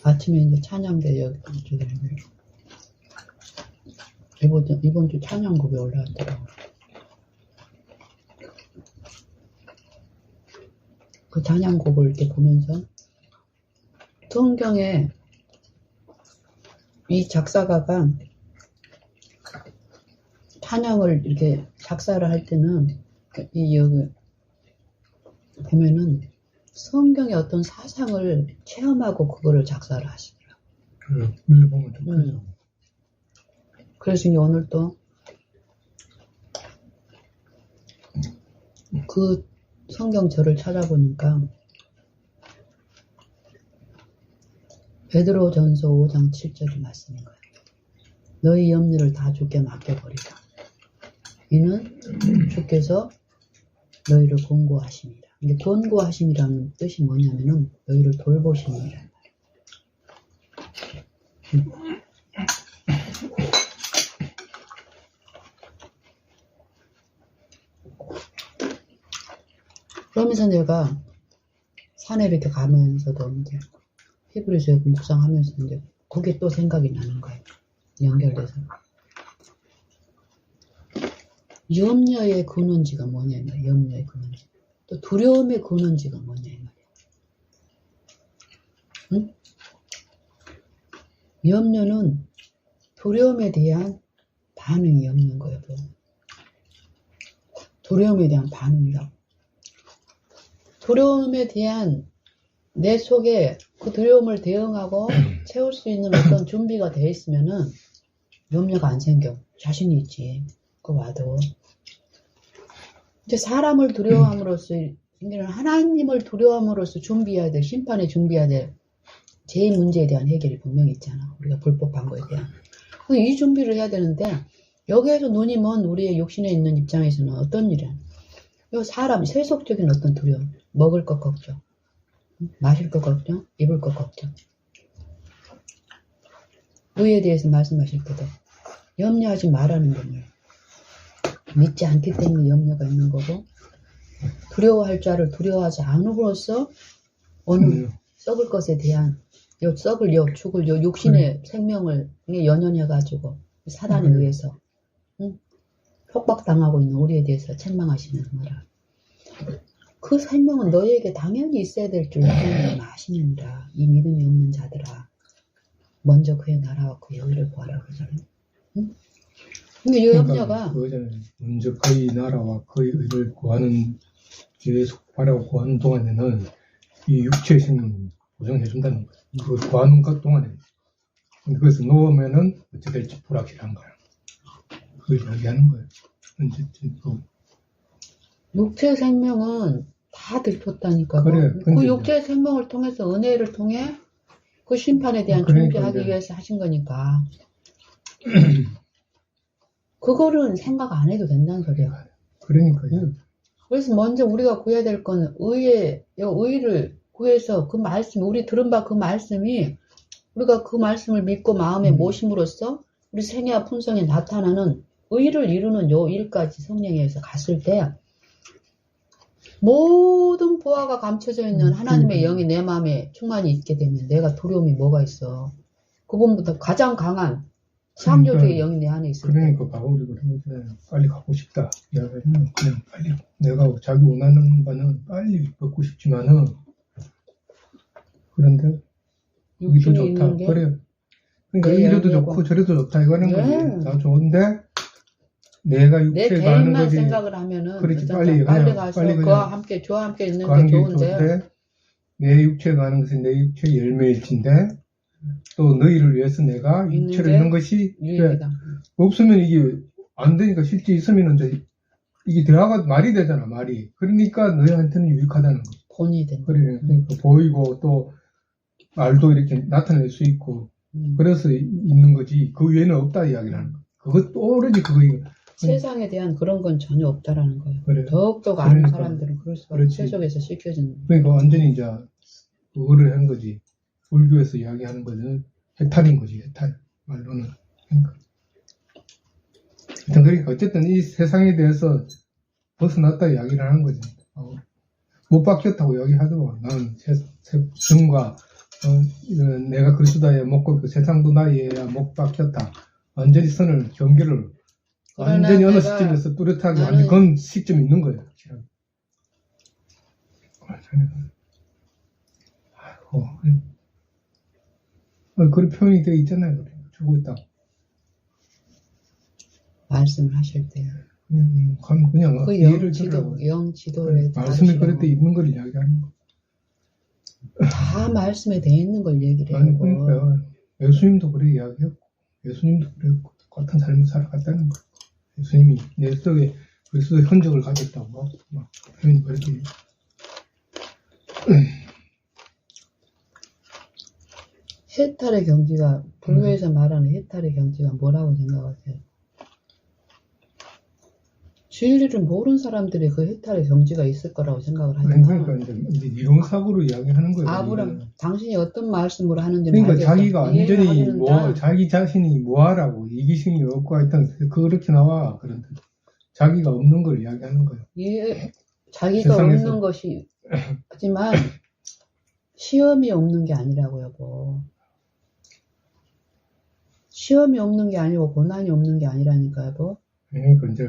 A: 아침에 이제 찬양대 여기 이번 주 찬양곡에 올라왔더라고요. 그 찬양곡을 이렇게 보면서 성경에 이 작사가가 찬양을 이렇게 작사를 할 때는 여기 보면은 성경의 어떤 사상을 체험하고 그거를 작사를 하시더라고요.
B: 네, 보면 좀 그래요.
A: 그래서 이제 오늘 또 그 성경절을 찾아보니까 베드로전서 5장 7절이 말씀인 거예요. 너희 염려를 다 주께 맡겨버리라. 이는 주께서 너희를 권고하십니다. 근데 권고하심이라는 뜻이 뭐냐면은 너희를 돌보심이란 말이에요. 그러면서 내가 산에 이렇게 가면서도 이제 히브리서에 묵상하면서 이제 그게 또 생각이 나는 거예요. 연결돼서. 염려의 근원지가 뭐냐 이 말이야. 염려의 근원지. 또 두려움의 근원지가 뭐냐 이 말이야. 응? 염려는 두려움에 대한 반응이 없는 거예요. 두려움에 대한 반응이라고. 두려움에 대한 내 속에 그 두려움을 대응하고 채울 수 있는 어떤 준비가 되어 있으면은 염려가 안 생겨. 자신이 있지. 그 와도. 이제 사람을 두려워함으로써 생기는 하나님을 두려워함으로써 준비해야 될, 심판에 준비해야 될 제일 문제에 대한 해결이 분명히 있잖아. 우리가 불법한 거에 대한. 이 준비를 해야 되는데 여기에서 눈이 먼 우리의 육신에 있는 입장에서는 어떤 일이야? 이 사람, 세속적인 어떤 두려움. 먹을 것 걱정. 마실 것 걱정. 입을 것 걱정. 의에 대해서 말씀하실 때도 염려하지 말라는 거예요. 믿지 않기 때문에 염려가 있는 거고 두려워할 자를 두려워하지 않음으로써 어느 썩을 것에 대한 죽을 육신의 생명을 연연해가지고 사단에 의해서 협박당하고 있는 우리에 대해서 책망하시는 거라. 그 생명은 너희에게 당연히 있어야 될 줄 하나님은 아시느니라. 이 믿음이 없는 자들아 먼저 그의 나라와 그의 의를 구하라 그러잖아요. 근데 이 염려가
B: 먼저 그의 나라와 그의 의를 구하는 계속 바라고 구하는 동안에는 이 육체의 생명을 보장해준다는 거예요. 그걸 구하는 것 동안에 그것을 놓으면은 어찌 될지 불확실한 거야. 그걸 이야기하는 거예요.
A: 육체의 생명은 다 들켰다니까.
B: 그래,
A: 그 육체의 생명을 통해서 은혜를 통해 그 심판에 대한 준비하기 위해서 하신 거니까. 그거는 생각 안 해도 된다는 소리야.
B: 그러니까요.
A: 그래서 먼저 우리가 구해야 될 건 의를 구해서 그 말씀, 우리 들은 바 그 말씀이 우리가 그 말씀을 믿고 마음에 모심으로써 우리 생애와 품성에 나타나는 의를 이루는 요 일까지 성령에 의해서 갔을 때 모든 보화가 감춰져 있는 하나님의 영이 내 마음에 충만히 있게 되면 내가 두려움이 뭐가 있어. 그분부터 가장 강한 창조주의 영이 내 안에 있을 때.
B: 그러니까 바울이 그러거든. 빨리 가고 싶다. 그냥 빨리 내가 자기 원하는 바는 빨리 받고 싶지만은 그런데 여기도 좋다. 그래. 그러니까 이래도 좋고 저래도 좋다. 이거는 거지. 다 좋은데 내가 육체에 가는 거지.
A: 생각을 하면은
B: 그렇지. 빨리
A: 가서 그와 함께 저와 함께 있는 게 좋은데
B: 내 육체에 가는 것은 내 육체의 열매일진데 또 너희를 위해서 내가 육체로 있는 것이 유익이다. 없으면 이게 안 되니까 실제 있으면 이제 이게 대화가 말이 되잖아. 말이. 그러니까 너희한테는 유익하다는 거.
A: 본이 된다.
B: 그래. 그러니까 보이고 또 말도 이렇게 나타낼 수 있고 그래서 있는 거지. 그 외에는 없다 이야기를 하는 거. 그것도 오로지 그거예요.
A: 세상에 대한 그런 건 전혀 없다라는 거예요.
B: 그래.
A: 더욱더 아는 사람들은 그럴 수가 없어. 세속에서 시켜주는.
B: 그러니까 완전히 이제 그거를 한 거지. 불교에서 이야기하는 것은 해탈인 거지. 해탈. 말로는. 그러니까 어쨌든 이 세상에 대해서 벗어났다 이야기를 하는 거지. 못 바뀌었다고 이야기하더라고. 나는 정과 내가 그리스도에 먹고 그 세상도 나이에야 못 바뀌었다. 완전히 선을 경계를 완전히 어느 시점에서 뚜렷하게 완전 건 시점이 있는 거예요. 그런 표현이 되어 있잖아요. 주고 있다.
A: 말씀을 하실 때.
B: 그냥
A: 그
B: 예를
A: 영지도에
B: 말씀이 그럴 때 있는 걸 이야기하는 거.
A: 다 말씀에 대해 있는 걸 얘기를 해요.
B: 아니, 그러니까 예수님도 그래 이야기했고 예수님도 그랬고 똑같은 삶을 살아갔다는 거. 예수님이 내 속에 그리스도의 흔적을 가졌다고 막 표현이 그렇게.
A: 해탈의 경지가 불교에서 말하는 해탈의 경지가 뭐라고 생각하세요? 진리를 모르는 사람들이 그 해탈의 경지가 있을 거라고 생각을 하지만
B: 그러니까 이제 이론사고로 이야기하는 거예요.
A: 아브람 당신이 어떤 말씀으로 하는지는
B: 그러니까
A: 알겠다.
B: 자기가 완전히 자기 자신이 뭐하라고 이기심이 없고 하여튼 그렇게 나와. 그런데 자기가 없는 걸 이야기하는 거예요.
A: 자기가 세상에서. 없는 것이 하지만 시험이 없는 게 아니라고 여보. 시험이 없는 게 아니고 고난이 없는 게 아니라니까 여보.
B: 그러니까 이제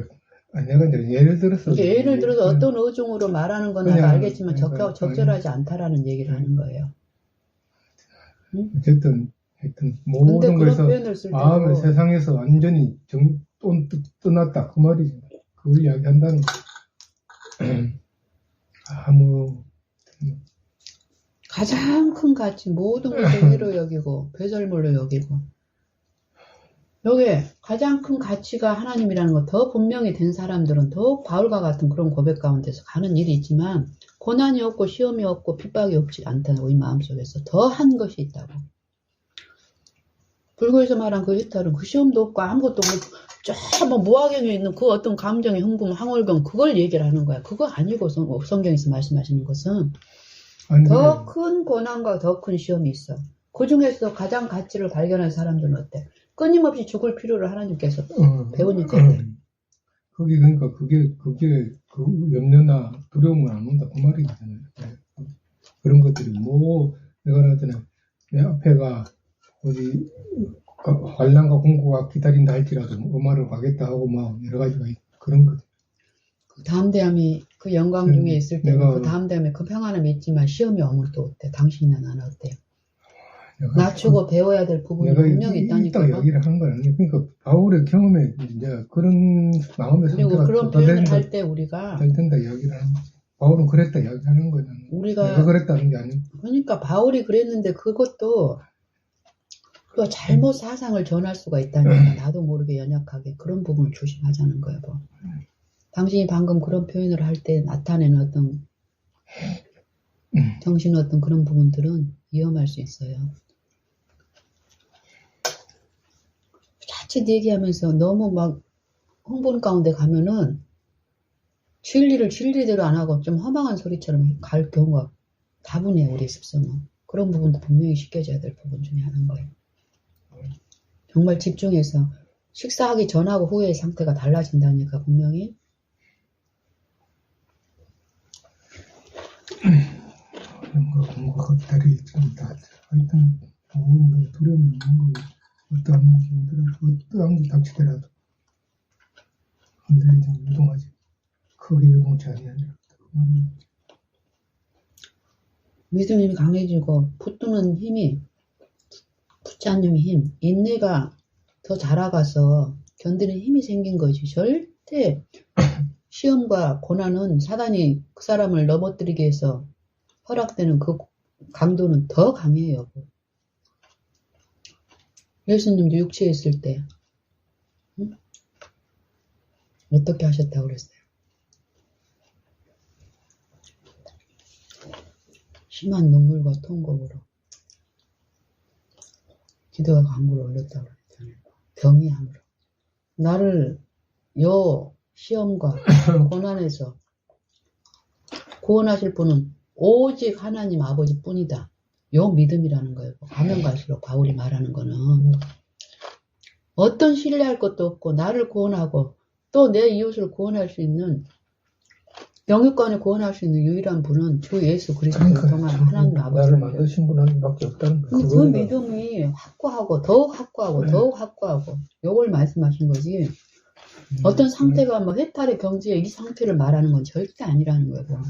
B: 내가 이제 예를 들어서
A: 어떤 의중으로 말하는 건 내가 알겠지만 적절하지 않다라는 얘기를 하는 거예요.
B: 어쨌든 모든 것에서 마음을 세상에서 완전히 떠났다 그 말이지. 그걸 이야기한다는 거.
A: 가장 큰 가치, 모든 것을 희로 여기고 배설물로 여기고, 여기 가장 큰 가치가 하나님이라는 거 더 분명히 된 사람들은 더욱 바울과 같은 그런 고백 가운데서 가는 일이 있지만, 고난이 없고 시험이 없고 핍박이 없지 않다는 우리 마음속에서 더한 것이 있다고. 불교에서 말한 그 해탈은 그 시험도 없고 아무것도 없고 저 무화경에 있는 그 어떤 감정의 흥분, 황홀병, 그걸 얘기를 하는 거야. 그거 아니고 성경에서 말씀하시는 것은 더 큰 고난과 더 큰 시험이 있어. 그 중에서 가장 가치를 발견한 사람들은 어때? 끊임없이 죽을 필요를 하나님께서 배우니까 어때?
B: 그러니까 그게 그 염려나 두려움은 안 온다 그 말이잖아요. 그런 것들이 내가 나한테는 내 앞에가 어디 환난과 공고가 기다린다 할지라도 엄마를 가겠다 하고 막 여러 가지가 그런 것.
A: 그 담대함이 그 영광 중에 있을 때는 그 담대함에 그 평안함이 있지만 시험이 오면 또 어때? 당신은 안 어때? 낮추고 배워야 될 부분이 분명히 있다니까.
B: 있다고 얘기를 하는 건 아니에요. 그러니까 바울의 경험에 이제 그런 마음의 상태가
A: 그런 표현을 할 때 우리가
B: 잘 된다 이야기를 하는 거지. 바울은 그랬다 이야기하는 거야. 내가 그랬다는 게 아니고.
A: 그러니까 바울이 그랬는데 그것도 또 잘못 사상을 전할 수가 있다니까. 나도 모르게 연약하게 그런 부분을 조심하자는 거예요. 뭐. 당신이 방금 그런 표현을 할 때 나타내는 어떤 정신 어떤 그런 부분들은 위험할 수 있어요. 자칫 얘기하면서 너무 막 흥분 가운데 가면은 진리를 진리대로 안 하고 좀 허망한 소리처럼 갈 경우가 다분해. 우리 습성은. 그런 부분도 분명히 시켜줘야 될 부분 중에 하나인 거예요. 정말 집중해서 식사하기 전하고 후의 상태가 달라진다니까 분명히.
B: 뭔가 다리 다 하여튼 모든 두려움이 없는 거 어떠한 게 닥치더라도 흔들리지 유동하지 크게 유동치 아니하냐 그 말은.
A: 믿음이 강해지고 붙드는 힘이 붙지 않는 힘, 인내가 더 자라가서 견디는 힘이 생긴 거지. 절대 시험과 고난은 사단이 그 사람을 넘어뜨리기 위해서 허락되는 그 강도는 더 강해요. 예수님도 육체에 있을 때 어떻게 하셨다고 그랬어요? 심한 눈물과 통곡으로 기도와 간구를 올렸다고 그랬잖아요. 경외함으로. 나를 요 시험과 고난에서 구원하실 분은 오직 하나님 아버지 뿐이다. 요 믿음이라는 거예요. 가면 갈수록 바울이 말하는 거는 어떤 신뢰할 것도 없고 나를 구원하고 또 내 이웃을 구원할 수 있는 영육간을 구원할 수 있는 유일한 분은 주 예수 그리스도를 통한 하나님 아버지.
B: 나를 만드신 분 하나님밖에 없다는 거예요.
A: 그 믿음이 확고하고 더욱 확고하고 더욱 확고하고 요걸 말씀하신 거지. 어떤 상태가 뭐 해탈의 경지에 이 상태를 말하는 건 절대 아니라는 거예요.